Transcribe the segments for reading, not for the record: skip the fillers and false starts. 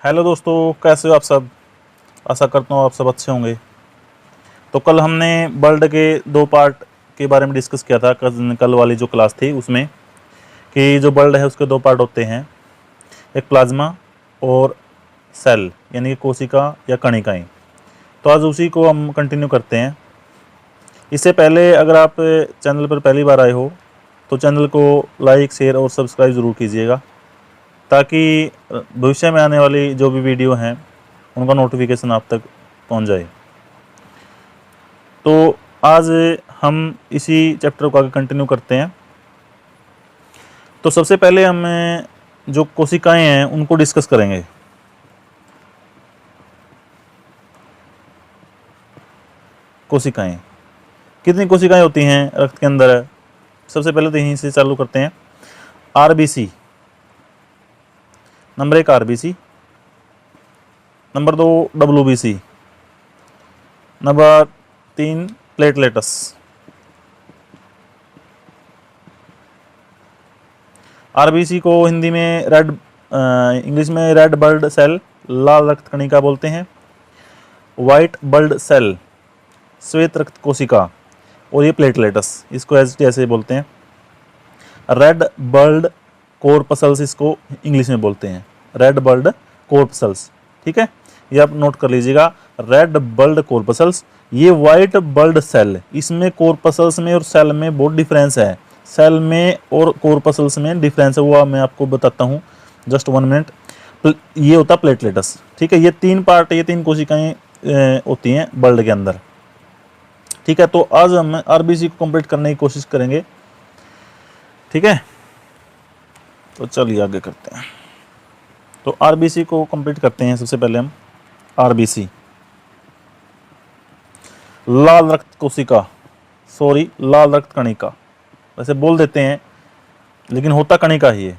Hello दोस्तों, कैसे हो आप सब। आशा करता हूँ आप सब अच्छे होंगे। तो कल हमने वर्ल्ड के दो पार्ट के बारे में डिस्कस किया था। कल वाली जो क्लास थी उसमें कि जो वर्ल्ड है उसके दो पार्ट होते हैं, एक प्लाज्मा और सेल यानी कि कोशिका या कणिकाएं। तो आज उसी को हम कंटिन्यू करते हैं। इससे पहले अगर आप चैनल पर पहली बार आए हो तो चैनल को लाइक, शेयर और सब्सक्राइब ज़रूर कीजिएगा, ताकि भविष्य में आने वाली जो भी वीडियो हैं उनका नोटिफिकेशन आप तक पहुंच जाए। तो आज हम इसी चैप्टर को आगे कंटिन्यू करते हैं। तो सबसे पहले हम जो कोशिकाएं हैं उनको डिस्कस करेंगे। कोशिकाएं, कितनी कोशिकाएं होती हैं रक्त के अंदर? सबसे पहले तो यहीं से चालू करते हैं। RBC, number 1 RBC, number 2 WBC, number 3 platelets. RBC को हिंदी में इंग्लिश में रेड ब्लड सेल, लाल रक्त कणिका बोलते हैं। वाइट ब्लड सेल, श्वेत रक्त कोशिका, और ये प्लेटलेटस, इसको ऐसे बोलते हैं। रेड ब्लड कोर्पसल्स इसको इंग्लिश में बोलते हैं, रेड ब्लड कोर्पसल्स। ठीक है, ये आप नोट कर लीजिएगा, रेड ब्लड कोर्पसल्स। ये वाइट ब्लड सेल, इसमें कोर्पसल्स में और सेल में बहुत डिफरेंस है। सेल में और कोर्पसल्स में डिफरेंस है, वो मैं आपको बताता हूँ, जस्ट 1 मिनट। ये होता प्लेटलेटस। ठीक है, ये 3 पार्ट, ये 3 कोशिकाएं होती हैं ब्लड के अंदर। ठीक है, तो आज हम आरबीसी को कंप्लीट करने की कोशिश करेंगे। ठीक है, तो चलिए आगे करते हैं। तो आरबीसी को कंप्लीट करते हैं। सबसे पहले हम आरबीसी, लाल रक्त कोशिका, सॉरी लाल रक्त कणिका, वैसे बोल देते हैं लेकिन होता कणिका ही है।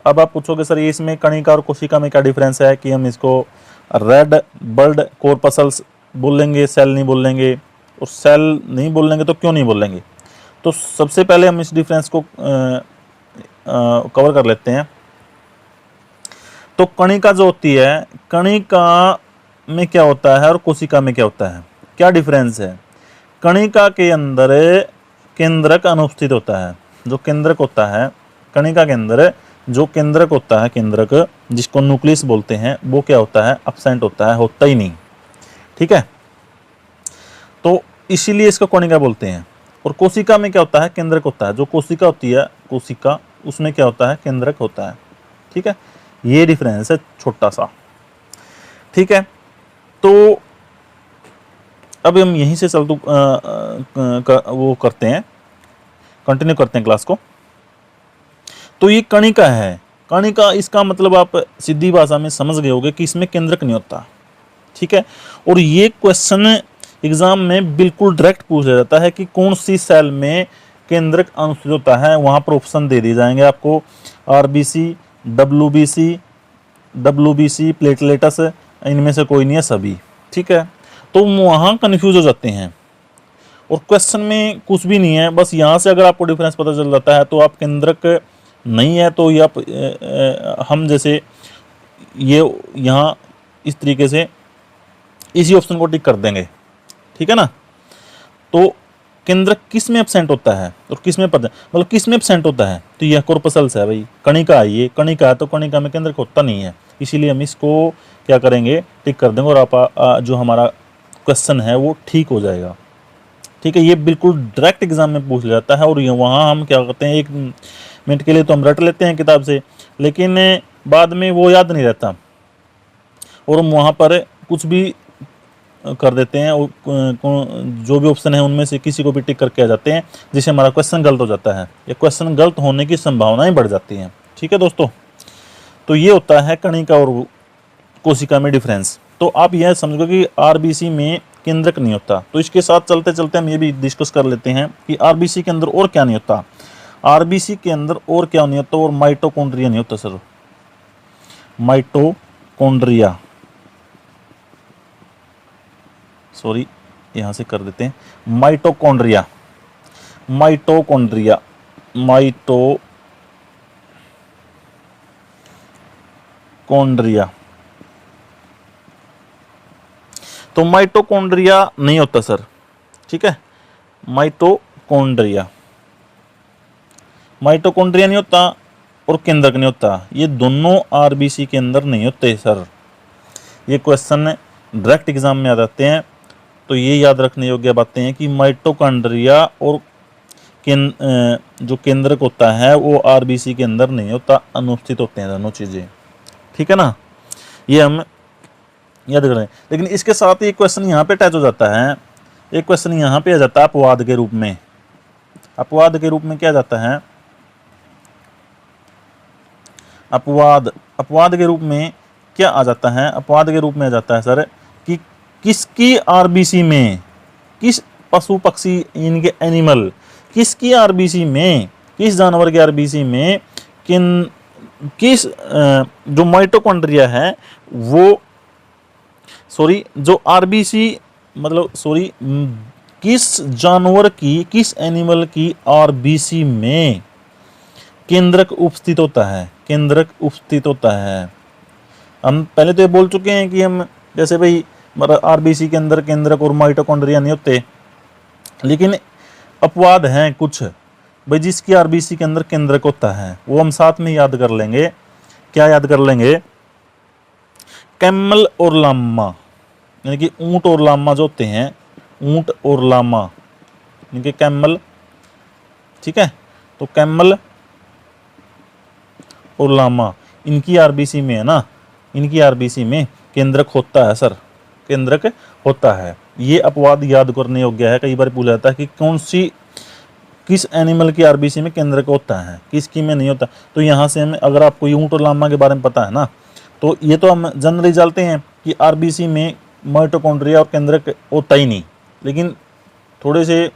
अब आप पूछोगे सर ये इसमें कणिका और कोशिका में क्या डिफरेंस है कि हम इसको रेड ब्लड कोर्पसल्स बोलेंगे, सेल नहीं बोलेंगे? और सेल नहीं बोलेंगे तो क्यों नहीं बोलेंगे? तो सबसे पहले हम इस डिफरेंस को कवर कर लेते हैं। तो कणिका जो होती है, कणिका में क्या होता है और कोशिका में क्या होता है, क्या डिफरेंस है? कणिका के अंदर केंद्रक अनुपस्थित होता है। जो केंद्रक होता है कणिका के अंदर, जो केंद्रक होता है, केंद्रक जिसको न्यूक्लियस बोलते हैं, वो क्या होता है? अब्सेंट होता है, होता ही नहीं। ठीक है, तो इसीलिए इसको कणिका बोलते हैं। और कोशिका में क्या होता है? केंद्रक होता है। जो कोशिका होती है, कोशिका, उसमें क्या होता है? केंद्रक होता है। ठीक है, ये डिफरेंस है छोटा सा। ठीक है, तो अब हम यहीं से वो करते हैं, कंटिन्यू करते हैं क्लास को। तो ये कणिका है। कणिका, इसका मतलब आप सीधी भाषा में समझ गए होंगे कि इसमें केंद्रक नहीं होता। ठीक है, और ये क्वेश्चन एग्जाम में बिल्कुल डायरेक्ट पूछा जाता है कि कौन सी सेल में केंद्रक अनुपस्थित होता है। वहां पर ऑप्शन दे दिए जाएंगे आपको, आरबीसी, डब्ल्यूबीसी, प्लेटलेटस, इनमें से कोई नहीं है, सभी। ठीक है, तो वहां कंफ्यूज हो जाते हैं और क्वेश्चन में कुछ भी नहीं है। बस यहाँ से अगर आपको डिफरेंस पता चल जाता है तो आप केंद्रक नहीं है तो ये आप हम जैसे ये यहाँ इस तरीके से इसी ऑप्शन को टिक कर देंगे। ठीक है ना, तो केंद्रक किस में एब्सेंट होता है और किस में पता, मतलब किस में एब्सेंट होता है? तो यह कोर्पसल्स है भाई, कणिका है। ये कणिका है तो कणिका में केंद्रक होता नहीं है, इसीलिए हम इसको क्या करेंगे? टिक कर देंगे और आप जो हमारा क्वेश्चन है वो ठीक हो जाएगा। ठीक है, ये बिल्कुल डायरेक्ट एग्जाम में पूछ जाता है और वहाँ हम क्या करते हैं, 1 मिनट के लिए तो हम रट लेते हैं किताब से, लेकिन बाद में वो याद नहीं रहता और हम वहाँ पर कुछ भी कर देते हैं और जो भी ऑप्शन है उनमें से किसी को भी टिक करके आ जाते हैं, जिससे हमारा क्वेश्चन गलत हो जाता है या क्वेश्चन गलत होने की संभावनाएं बढ़ जाती हैं। ठीक है दोस्तों, तो ये होता है कणिका और कोशिका में डिफरेंस। तो आप यह समझो कि आरबीसी में केंद्रक नहीं होता। तो इसके साथ चलते चलते हम ये भी डिस्कस कर लेते हैं कि आरबीसी के अंदर और क्या नहीं होता। आरबीसी के अंदर और क्या नहीं होता? और माइटोकॉन्ड्रिया नहीं होता सर, माइटोकॉन्ड्रिया, सॉरी यहाँ से कर देते हैं, माइटोकॉन्ड्रिया, माइटोकॉन्ड्रिया। तो माइटोकॉन्ड्रिया नहीं होता सर, ठीक है, माइटोकॉन्ड्रिया माइटोकॉन्ड्रिया नहीं होता और केंद्रक नहीं होता, ये दोनों आरबीसी के अंदर नहीं होते सर। ये क्वेश्चन डायरेक्ट एग्जाम में आ जाते हैं, तो ये याद रखने योग्य बातें हैं कि माइटोकॉन्ड्रिया और जो केंद्रक होता है वो आरबीसी के अंदर नहीं होता, अनुपस्थित होते हैं दोनों चीज़ें, ठीक है ना, ये हम याद करें। लेकिन इसके साथ ही एक क्वेश्चन यहाँ पे अटैच हो जाता है, एक क्वेश्चन यहाँ पे आ जाता है अपवाद के रूप में। अपवाद के रूप में क्या जाता है, अपवाद के रूप में क्या आ जाता है, अपवाद के रूप में आ जाता है सर कि किसकी आरबीसी में, किस पशु पक्षी इनके एनिमल, किसकी आरबीसी में, किस जानवर के आरबीसी में किस जो माइटोकॉन्ड्रिया है वो जो आरबीसी मतलब किस जानवर की, किस एनिमल की आरबीसी में केंद्रक उपस्थित होता है, केंद्रक उपस्थित होता है। हम पहले तो ये बोल चुके हैं कि हम जैसे भाई आरबीसी के अंदर केंद्रक और माइटोकॉन्ड्रिया नहीं होते, लेकिन अपवाद हैं कुछ भाई जिसकी आरबीसी के अंदर केंद्रक होता है, वो हम साथ में याद कर लेंगे। क्या याद कर लेंगे, कैमल और लामा, यानी कि ऊंट और लामा जो होते हैं, ऊंट और लामा यानी कि कैमल, ठीक है, तो कैमल और लामा इनकी आरबीसी में है ना, इनकी आरबीसी में केंद्रक होता है सर, केंद्रक होता है। ये अपवाद याद करने योग्य है, कई बार पूछा जाता है कि कौन सी, किस एनिमल की आरबीसी में केंद्रक होता है, किसकी में नहीं होता। तो यहाँ से हमें, अगर आपको ऊंट और लामा के बारे में पता है ना, तो ये तो हम जनरली जानते हैं कि आरबीसी में माइटोकॉन्ड्रिया और केंद्रक होता ही नहीं, लेकिन थोड़े से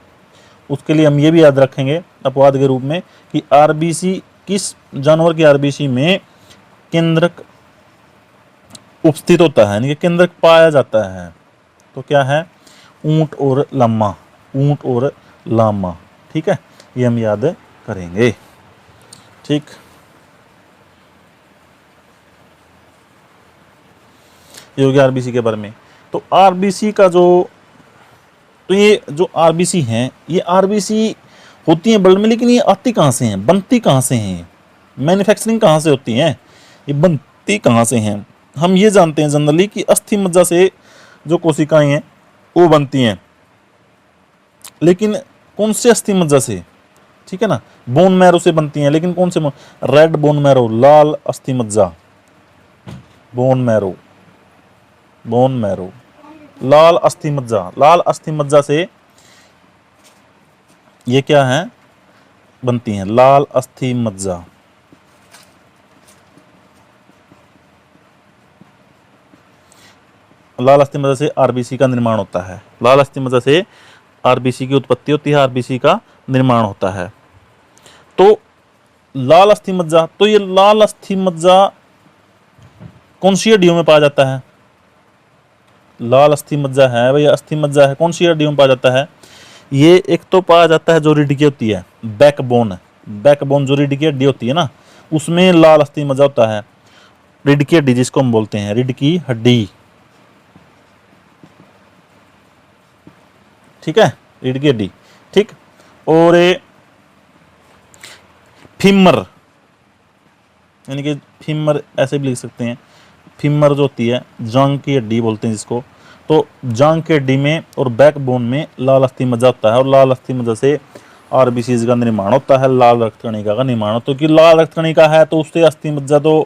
उसके लिए हम ये भी याद रखेंगे अपवाद के रूप में कि आरबीसी, किस जानवर की आरबीसी में केंद्रक उपस्थित होता है, यानी कि केंद्रक पाया जाता है। तो क्या है, ऊंट और लामा, ऊंट और लामा, ठीक है, ये हम याद करेंगे, ठीक। ये हो गया आरबीसी के बारे में। तो आरबीसी का तो ये जो आरबीसी हैं, ये आरबीसी होती हैं ब्लड में, लेकिन ये आती कहाँ से हैं, बनती कहाँ से हैं, मैन्युफैक्चरिंग कहाँ से होती हैं, ये बनती कहाँ से हैं। हम ये जानते हैं जनरली कि अस्थि मज्जा से जो कोशिकाएं हैं वो बनती हैं, लेकिन कौन से अस्थि मज्जा से, ठीक है ना, बोन मैरो से बनती हैं, लेकिन कौन से, रेड बोन मैरो, लाल अस्थि मज्जा, बोन मैरो, बोन मैरो, लाल अस्थि मज्जा, लाल अस्थि मज्जा से ये क्या है, बनती हैं, लाल अस्थि मज्जा। लाल अस्थि मज्जा से आरबीसी का निर्माण होता है, लाल अस्थि मज्जा से आरबीसी की उत्पत्ति होती है, आरबीसी का निर्माण होता है। तो लाल अस्थि मज्जा, तो ये लाल अस्थि मज्जा कौन सी हड्डियों में पाया जाता है, लाल अस्थि मज्जा है भाई, अस्थि मज्जा है, कौन सी हड्डियों में पाया जाता है, ये एक तो पाया जाता है जो रीढ़ की होती है, बैकबोन, बैकबोन जो रीढ़ की हड्डी होती है ना, उसमें लाल अस्थि मज्जा होता है, रीढ़ की हड्डी जिसको हम बोलते हैं रीढ़ की हड्डी, ठीक है, रीढ़ की हड्डी, ठीक। और फीमर, यानी कि फीमर ऐसे भी लिख सकते हैं, फीमर जो होती है जांग की हड्डी बोलते हैं जिसको, तो जांग की हड्डी में और बैकबोन में लाल अस्थि मज्जा होता है, और लाल अस्थि मज्जा से आरबीसीज का निर्माण होता है, लाल रक्त कणिका का निर्माण होता है। क्योंकि लाल रक्त कणिका है तो उससे अस्थि मज्जा तो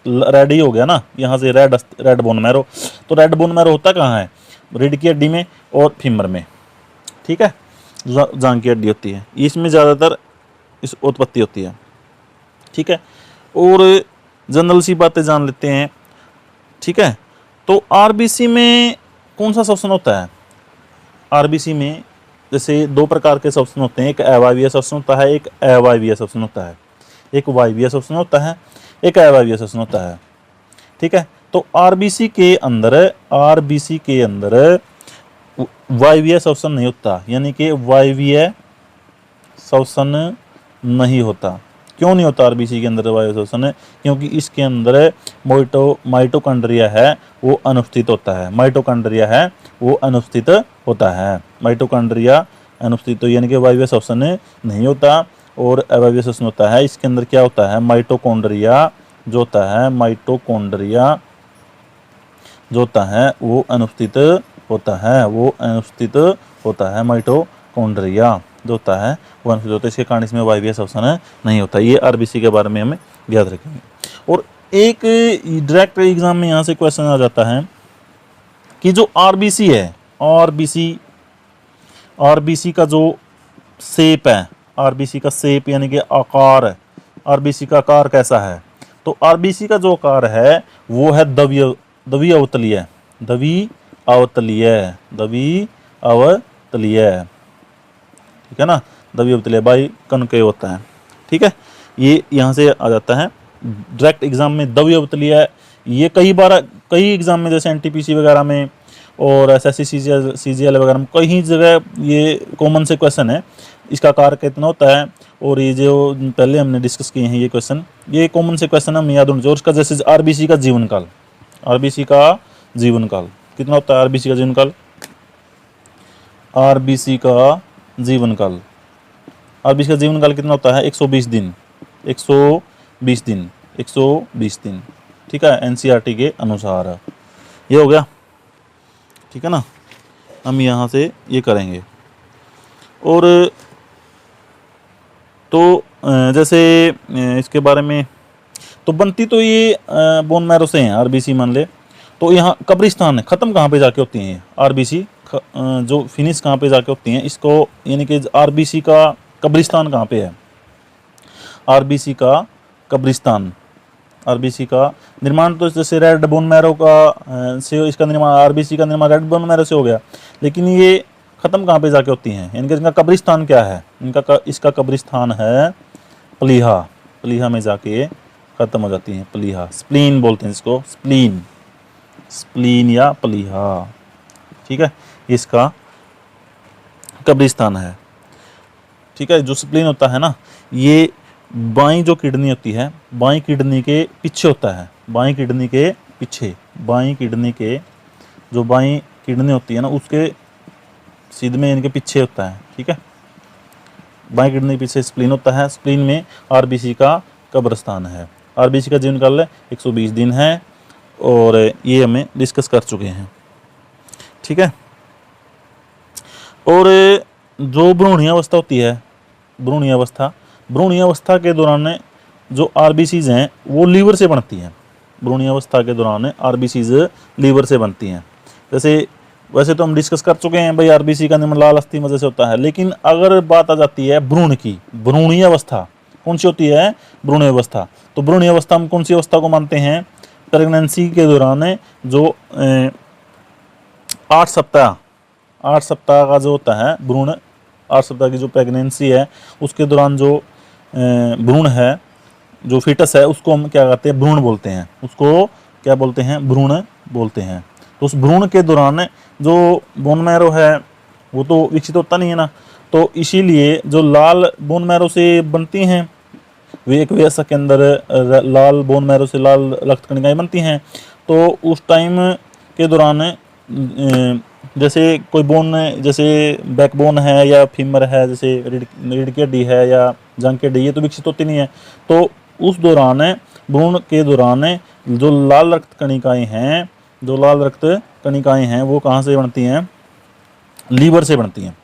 रेड ही हो गया ना, यहाँ से रेड बोन मैरो, तो रेड बोन मैरो होता कहाँ है, रीढ़ की हड्डी में और फीमर में, ठीक है, जांग की हड्डी होती है, इसमें ज़्यादातर इस उत्पत्ति होती है, ठीक है। और जनरल सी बातें जान लेते हैं, ठीक है। तो आरबीसी में कौन सा श्वसन होता है, आरबीसी में जैसे दो प्रकार के श्वसन होते हैं, एक अवायवीय श्वसन होता है, एक अवायवीय श्वसन होता है, एक वायवीय श्वसन होता है, एक अवायवीय श्वसन होता है, ठीक है। तो आरबीसी के अंदर वायवीय श्वसन नहीं होता, यानी कि वायवीय श्वसन नहीं होता, क्यों नहीं होता आरबीसी के अंदर वायु शोषण? क्योंकि इसके अंदर माइटोकॉन्ड्रिया है वो अनुपस्थित होता है। माइटोकॉन्ड्रिया है वो अनुपस्थित होता है। माइटोकॉन्ड्रिया अनुपस्थित, यानी कि वायवीय श्वसन नहीं होता और अवायवीय श्वसन होता है। इसके अंदर क्या होता है? माइटोकॉन्ड्रिया जो होता है, माइटोकॉन्ड्रिया जो होता है वो अनुपस्थित होता है, वो अनुपस्थित होता है। माइटोकॉन्ड्रिया जो होता है वो अनुपस्थित होता है, इसके कारण इसमें वायवीय श्वसन नहीं होता। ये आरबीसी के बारे में हमें याद रखेंगे। और एक डायरेक्ट एग्जाम में यहाँ से क्वेश्चन आ जाता है कि जो आरबीसी है, आरबीसी का जो शेप है, आरबीसी का शेप यानी कि आकार है, आरबीसी का आकार कैसा है? तो आरबीसी का जो आकार है वो है द्वि अवतलीय, द्वि अवतलीय, द्वि अवतलीय, ठीक है ना, द्वि अवतलीय, बाई कनकेव होता है, ठीक है। ये यहाँ से आ जाता है डायरेक्ट एग्जाम में द्वि अवतलीय। ये कई एग्जाम में जैसे एनटीपीसी वगैरह में और एसएससी सीजीएल वगैरह में कई जगह ये कॉमन से क्वेश्चन है, इसका आकार कितना होता है। और ये जो पहले हमने डिस्कस किए हैं ये क्वेश्चन, ये कॉमन से क्वेश्चन हम याद होना चाहिए। और उसका जैसे आरबीसी का जीवनकाल, आरबीसी का जीवनकाल कितना होता है? आरबीसी का जीवनकाल, आरबीसी का जीवनकाल, आरबीसी का जीवनकाल कितना होता है? 120 दिन, 120 दिन, 120 दिन, ठीक है, एनसीईआरटी के अनुसार। ये हो गया, ठीक है ना। हम यहाँ से ये करेंगे। और तो जैसे इसके बारे में तो बनती तो ये बोन मैरो से हैं आरबीसी मान ले। तो यहाँ कब्रिस्तान है, ख़त्म कहाँ पे जाके होती हैं आरबीसी, जो फिनिश कहाँ पे जाके होती हैं इसको, यानी कि आरबीसी का कब्रिस्तान कहाँ पे है? आरबीसी का कब्रिस्तान, आरबीसी का निर्माण तो जैसे रेड बोन मैरो का से इसका निर्माण, आरबीसी का निर्माण रेड बोन मैरो से हो गया, लेकिन ये ख़त्म कहाँ पे जाके होती हैं? इनका इनका कब्रिस्तान क्या है? इसका कब्रिस्तान है प्लीहा, प्लीहा में जाके ख़त्म हो जाती हैं। प्लीहा, स्प्लीन बोलते हैं इसको, स्प्लीन, स्प्लीन या प्लीहा, ठीक है, इसका कब्रिस्तान है, ठीक है। जो स्प्लीन होता है ना, ये बाईं जो किडनी होती है, बाईं किडनी के पीछे होता है, बाईं किडनी के पीछे, बाईं किडनी के जो बाईं किडनी होती है ना उसके सीध में इनके पीछे होता है, ठीक है। बाईं किडनी के पीछे स्प्लीन होता है। स्प्लीन में आरबीसी का कब्रिस्तान है। आरबीसी का जीवनकाल 120 दिन है और ये हमें डिस्कस कर चुके हैं, ठीक है। और जो भ्रूणीय अवस्था होती है, भ्रूणीय अवस्था के दौरान जो आरबीसीज हैं वो लीवर से बनती हैं। भ्रूणीय अवस्था के दौरान आरबीसीज लीवर से बनती हैं। जैसे वैसे तो हम डिस्कस कर चुके हैं भाई आरबीसी का निर्माण लाल अस्थि मज्जा से होता है, लेकिन अगर बात आ जाती है भ्रूण की, भ्रूणीय अवस्था कौन सी होती है? भ्रूणीय अवस्था। तो भ्रूणीय अवस्था हम कौन सी अवस्था को मानते हैं? प्रेगनेंसी के दौरान जो 8 सप्ताह का जो होता है भ्रूण, 8 सप्ताह की जो प्रेगनेंसी है उसके दौरान जो भ्रूण है, जो फीटस है, उसको हम क्या कहते हैं? भ्रूण बोलते हैं। उसको क्या बोलते हैं? भ्रूण बोलते हैं। तो उस भ्रूण के दौरान जो बोन मैरो है वो तो विकसित होता नहीं है ना, तो इसीलिए जो लाल बोन मैरो से बनती हैं वे एक वयस्क के अंदर लाल बोन मैरो से लाल रक्त कणिकाएं बनती हैं। तो उस टाइम के दौरान जैसे कोई बोन, जैसे बैकबोन है या फीमर है, जैसे रीढ़ की हड्डी है या जंग की हड्डी, ये तो विकसित होती नहीं है। तो उस दौरान भ्रूण के दौरान जो लाल रक्त कणिकाएं हैं, जो लाल रक्त कणिकाएं हैं वो कहाँ से बनती हैं? लीवर से बनती हैं,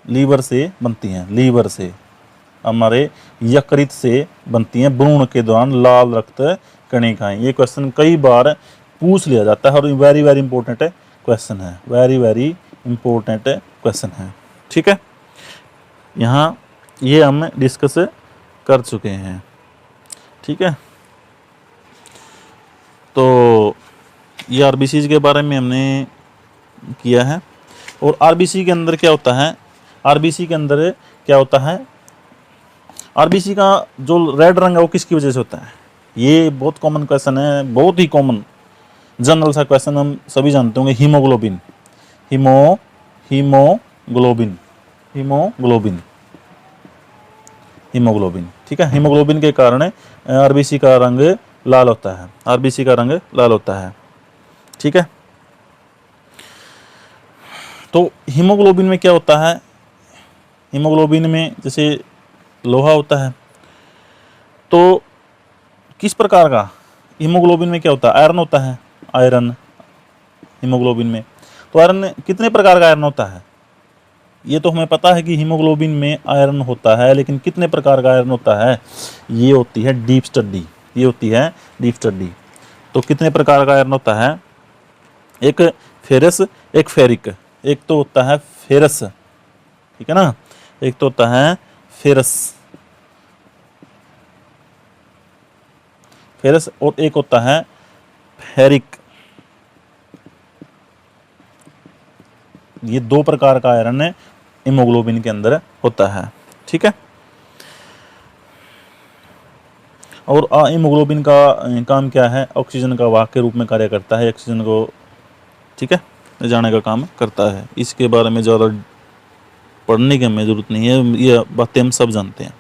लीवर से बनती हैं, लीवर से, हमारे यकृत से बनती हैं भ्रूण के दौरान लाल रक्त कणिकाएं। ये क्वेश्चन कई बार पूछ लिया जाता है और वेरी वेरी इंपॉर्टेंट क्वेश्चन है, वेरी वेरी इंपॉर्टेंट क्वेश्चन है, ठीक है। यहाँ ये हम डिस्कस कर चुके हैं, ठीक है। तो ये आरबीसी के बारे में हमने किया है। और आरबीसी के अंदर क्या होता है? आरबीसी के अंदर क्या होता है? आरबीसी का जो रेड रंग है वो किसकी वजह से होता है? ये बहुत कॉमन क्वेश्चन है, बहुत ही कॉमन जनरल सा क्वेश्चन, हम सभी जानते होंगे। Haemoglobin, haemoglobin, haemoglobin, haemoglobin. ठीक है, हीमोग्लोबिन के कारण आरबीसी का रंग लाल होता है, आरबीसी का रंग लाल होता है। ठीक है, तो हीमोग्लोबिन में क्या होता है, हीमोग्लोबिन में जैसे लोहा होता है, तो किस प्रकार का हीमोग्लोबिन में क्या होता है, आयरन होता है, आयरन हीमोग्लोबिन में। तो आयरन कितने प्रकार का आयरन होता है, ये तो हमें पता है कि हीमोग्लोबिन में आयरन होता है, लेकिन कितने प्रकार का आयरन होता है, ये होती है डीप स्टडी, ये होती है डीप स्टडी। तो कितने प्रकार का आयरन होता है, एक फेरस, एक फेरिक, एक तो होता है फेरस, ठीक है ना, एक तो होता है फेरस, फेरस, और एक होता है फेरिक। ये दो प्रकार का आयरन हीमोग्लोबिन के अंदर होता है। ठीक है, और हीमोग्लोबिन का काम क्या है, ऑक्सीजन का वाहक के रूप में कार्य करता है, ऑक्सीजन को, ठीक है, ले जाने का काम करता है। इसके बारे में ज़्यादा पढ़ने की हमें जरूरत नहीं है, ये बातें हम सब जानते हैं।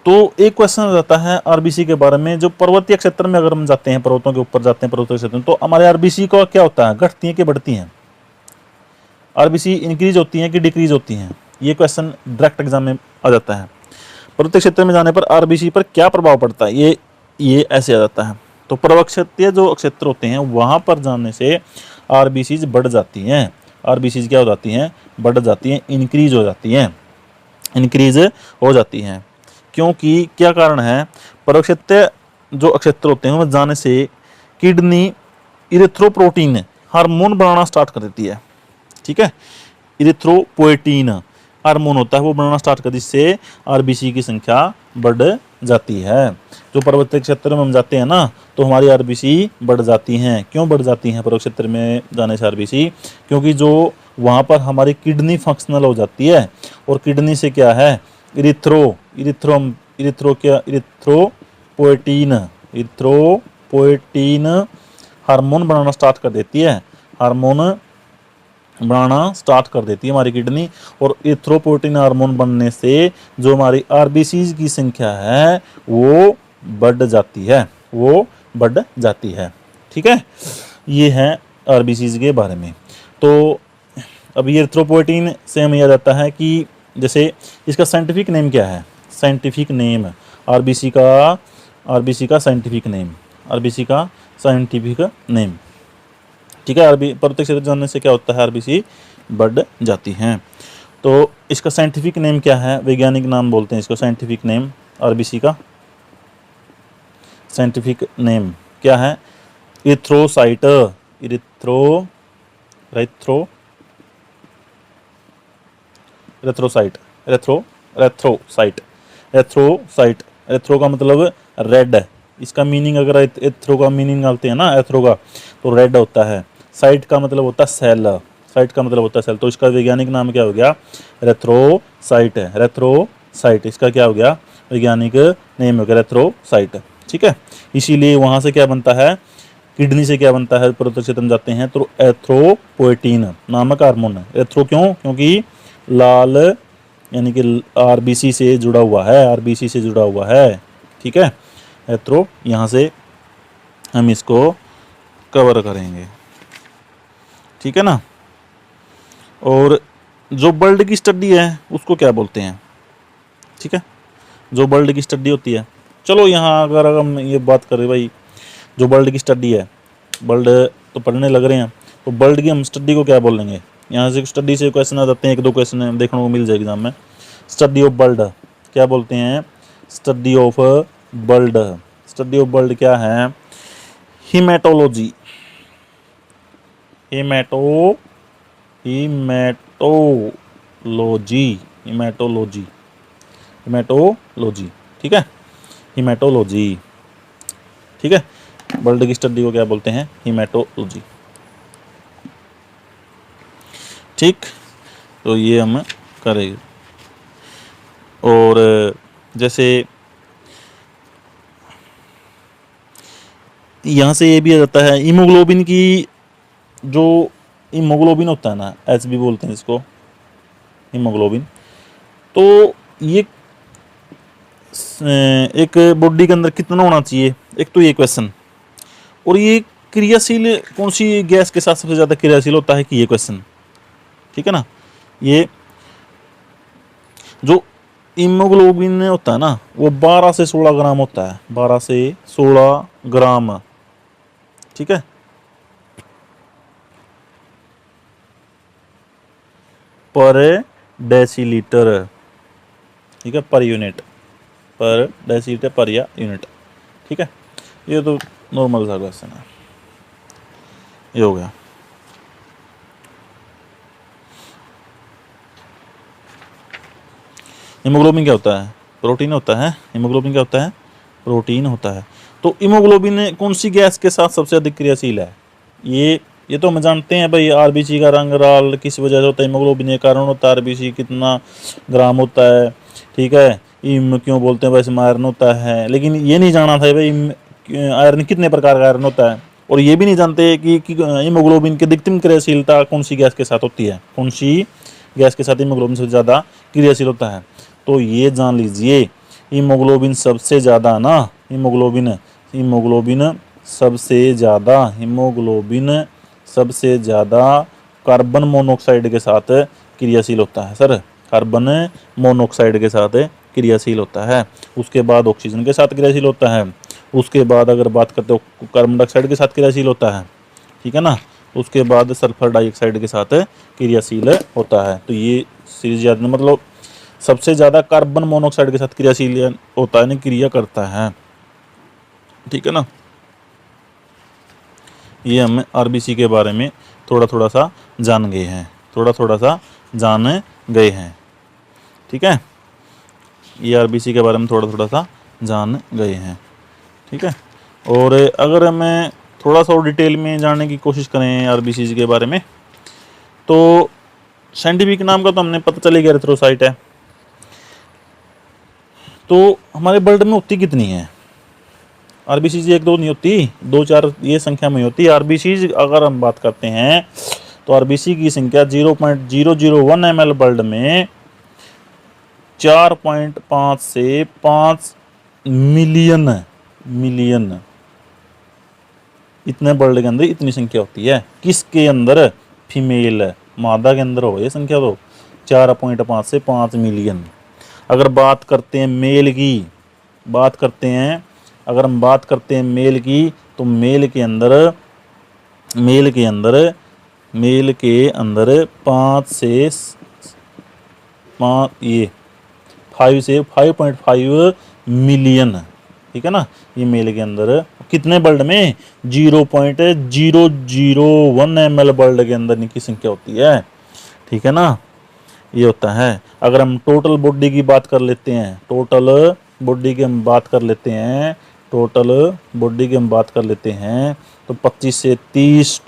तो एक क्वेश्चन रहता है आरबीसी के बारे में, जो पर्वतीय क्षेत्र में अगर हम जाते हैं, पर्वतों के ऊपर जाते हैं, पर्वतीय क्षेत्र में, तो हमारे आरबीसी का क्या होता है, घटती है कि बढ़ती हैं, आरबीसी इंक्रीज होती हैं कि डिक्रीज होती हैं, ये क्वेश्चन डायरेक्ट एग्जाम में आ जाता है। पर्वतीय क्षेत्र में जाने पर आरबीसी पर क्या प्रभाव पड़ता है, ये ऐसे आ जाता है। तो पर्वतीय जो क्षेत्र होते हैं वहां पर जाने से आरबीसीज बढ़ जाती हैं, आरबीसीज क्या हो जाती हैं, बढ़ जाती हैं, इंक्रीज हो जाती हैं, इंक्रीज हो जाती हैं। क्योंकि क्या कारण है, पर्वतीय जो क्षेत्र होते हैं वह जाने से किडनी इरिथ्रोपोइटीन हार्मोन बनाना स्टार्ट कर देती है। ठीक है, इरिथ्रोपोइटीन हार्मोन होता है, वो बनाना स्टार्ट कर, जिससे आरबीसी की संख्या बढ़ जाती है। जो पर्वतीय क्षेत्र में हम जाते हैं ना, तो हमारी आरबीसी बढ़ जाती हैं। क्यों बढ़ जाती हैं पर्वतीय क्षेत्र में जाने से आरबीसी, क्योंकि जो वहाँ पर हमारी किडनी फंक्शनल हो जाती है, और किडनी से क्या है, इरिथ्रोपोइटीन हार्मोन बनाना स्टार्ट कर देती है, हार्मोन बनाना स्टार्ट कर देती है हमारी किडनी, और इरिथ्रोपोइटीन हार्मोन बनने से जो हमारी आरबीसीज की संख्या है वो बढ़ जाती है, वो बढ़ जाती है। ठीक है, ये है आरबीसीज के बारे में। तो अब ये इरिथ्रोपोइटीन से हमें याद आता है कि जैसे इसका साइंटिफिक नेम क्या है, साइंटिफिक नेम आरबीसी का साइंटिफिक नेम, आरबीसी का साइंटिफिक नेम। ठीक है, आरबी पर्वतीय क्षेत्र जानने से क्या होता है, आरबीसी बढ़ जाती हैं। तो इसका साइंटिफिक नेम क्या है, वैज्ञानिक नाम बोलते हैं इसको, साइंटिफिक नेम आरबीसी का साइंटिफिक नेम क्या है, इरिथ्रोसाइट, एथ्रोसाइट, एथ्रो का मतलब रेड, इसका मीनिंग अगर एथ्रो का मीनिंग निकालते हैं ना, एथ्रो का, तो रेड होता है। साइट का मतलब होता है सेल, साइट का मतलब होता है सेल, तो इसका वैज्ञानिक नाम क्या हो गया, एथ्रोसाइट है, एथ्रोसाइट इसका क्या हो गया, वैज्ञानिक नेम हो गया एथ्रोसाइट। ठीक है, इसीलिए वहां से क्या बनता है, किडनी से क्या बनता है, पर्वतीय क्षेत्र में जाते हैं तो एथ्रोपोइटीन नामक हार्मोन है। एथ्रो क्यों, क्योंकि लाल यानी कि आरबीसी से जुड़ा हुआ है, आरबीसी से जुड़ा हुआ है। ठीक है, एथ्रो, यहाँ से हम इसको कवर करेंगे। ठीक है ना, और जो ब्लड की स्टडी है उसको क्या बोलते हैं। ठीक है, जो ब्लड की स्टडी होती है, चलो यहाँ अगर हम ये बात करें भाई, जो ब्लड की स्टडी है, ब्लड तो पढ़ने लग रहे हैं, तो ब्लड की हम स्टडी को क्या बोलेंगे, यहाँ से स्टडी से क्वेश्चन आ जाते हैं, एक दो क्वेश्चन देखने को मिल जाएगा एग्जाम में। स्टडी ऑफ ब्लड क्या बोलते हैं, study of blood, study of blood क्या है, हीमेटोलॉजी, हीमेटोलॉजी। ठीक है, हीमेटोलॉजी। ठीक है, ब्लड की स्टडी को क्या बोलते हैं, हीमेटोलॉजी। ठीक, तो ये हम करेंगे। और जैसे यहाँ से ये भी आ जाता है, हीमोग्लोबिन की, जो हीमोग्लोबिन होता है ना, एच बी बोलते हैं इसको, हीमोग्लोबिन, तो ये एक बॉडी के अंदर कितना होना चाहिए, एक तो ये क्वेश्चन, और ये क्रियाशील कौन सी गैस के साथ सबसे ज़्यादा क्रियाशील होता है कि ये क्वेश्चन, ठीक है ना। ये जो हीमोग्लोबिन होता है ना वो 12 से 16 ग्राम होता है, 12 से 16 ग्राम, ठीक है। पर डेसीलीटर, ठीक है, पर यूनिट, पर डेसीलीटर पर या यूनिट, ठीक है। ये तो नॉर्मल सा क्वेश्चन है, ये हो गया। हीमोग्लोबिन क्या होता है, प्रोटीन होता है। हीमोग्लोबिन क्या होता है, प्रोटीन होता है। तो हीमोग्लोबिन कौन सी गैस के साथ सबसे अधिक क्रियाशील है, ये तो हम जानते हैं भाई। आरबीसी का रंग लाल किस वजह से होता है, हीमोग्लोबिन के कारण होता है। आरबीसी कितना ग्राम होता है, ठीक है। हीम क्यों बोलते हैं, वैसे आयरन होता है, लेकिन ये नहीं जाना था भाई आयरन कितने प्रकार का आयरन होता है, और ये भी नहीं जानते कि हीमोग्लोबिन की अधिकतम क्रियाशीलता कौन सी गैस के साथ होती है, कौन सी गैस के साथ हीमोग्लोबिन सबसे ज़्यादा क्रियाशील होता है। तो ये जान लीजिए, हीमोग्लोबिन सबसे ज़्यादा ना, हीमोग्लोबिन सबसे ज़्यादा कार्बन मोनोऑक्साइड के साथ क्रियाशील होता है सर, कार्बन मोनोऑक्साइड के साथ क्रियाशील होता है। उसके बाद ऑक्सीजन के साथ क्रियाशील होता है। उसके बाद अगर बात करते हो कार्बन डाइऑक्साइड के साथ क्रियाशील होता है, ठीक है ना। उसके बाद सल्फर डाइऑक्साइड के साथ क्रियाशील होता है। तो ये सीरीज याद, मतलब सबसे ज़्यादा कार्बन मोनोऑक्साइड के साथ क्रियाशील होता है, क्रिया करता है, ठीक है ना। ये हम आरबीसी के बारे में थोड़ा सा जान गए हैं, ठीक है। ये आरबीसी के बारे में थोड़ा सा जान गए हैं, ठीक है। और अगर मैं थोड़ा सा और डिटेल में जानने की कोशिश करें आरबीसी के बारे में, तो साइंटिफिक नाम का तो हमने पता चल गया, एरिथ्रोसाइट है। तो हमारे ब्लड में होती कितनी है आरबीसीज, 1-2 नहीं होती, 2-4 ये संख्या में होती है आरबीसीज। अगर हम बात करते हैं तो आरबीसी की संख्या 0.001 ml ब्लड में 4.5 से 5 मिलियन इतने ब्लड के अंदर इतनी संख्या होती है। किसके अंदर, फीमेल, मादा के अंदर हो ये संख्या, तो 4.5 से 5 मिलियन। अगर बात करते हैं मेल की, अगर हम बात करते हैं मेल की, तो मेल के अंदर 5 से 5.5 मिलियन, ठीक है ना। ये मेल के अंदर कितने ब्लड में, 0.001 ml ब्लड के अंदर इनकी संख्या होती है, ठीक है ना। ये होता है। अगर हम टोटल बॉडी की बात कर लेते हैं, टोटल बॉडी की हम बात कर लेते हैं, तो 25 से 30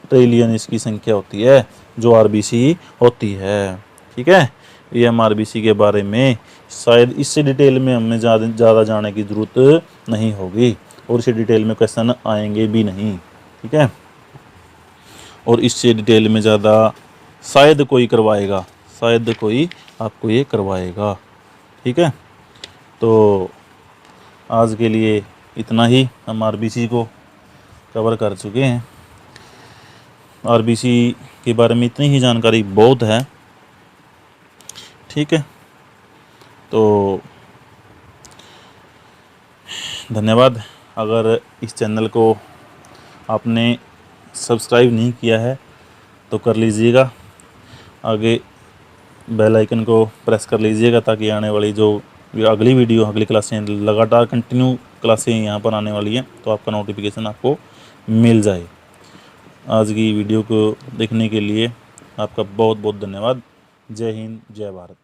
ट्रिलियन इसकी संख्या होती है जो आरबीसी होती है, ठीक है। ये हम आरबीसी के बारे में शायद इससे डिटेल में हमें ज़्यादा जाने की ज़रूरत नहीं होगी, और इससे डिटेल में क्वेश्चन आएंगे भी नहीं, ठीक है। और इससे डिटेल में ज़्यादा शायद कोई आपको ये करवाएगा, ठीक है। तो आज के लिए इतना ही, हम आरबीसी को कवर कर चुके हैं। आरबीसी के बारे में इतनी ही जानकारी बहुत है, ठीक है। तो धन्यवाद। अगर इस चैनल को आपने सब्सक्राइब नहीं किया है तो कर लीजिएगा, आगे बेल आइकन को प्रेस कर लीजिएगा, ताकि आने वाली जो अगली क्लासें, लगातार कंटिन्यू क्लासें यहाँ पर आने वाली हैं, तो आपका नोटिफिकेशन आपको मिल जाए। आज की वीडियो को देखने के लिए आपका बहुत बहुत धन्यवाद। जय हिंद, जय भारत।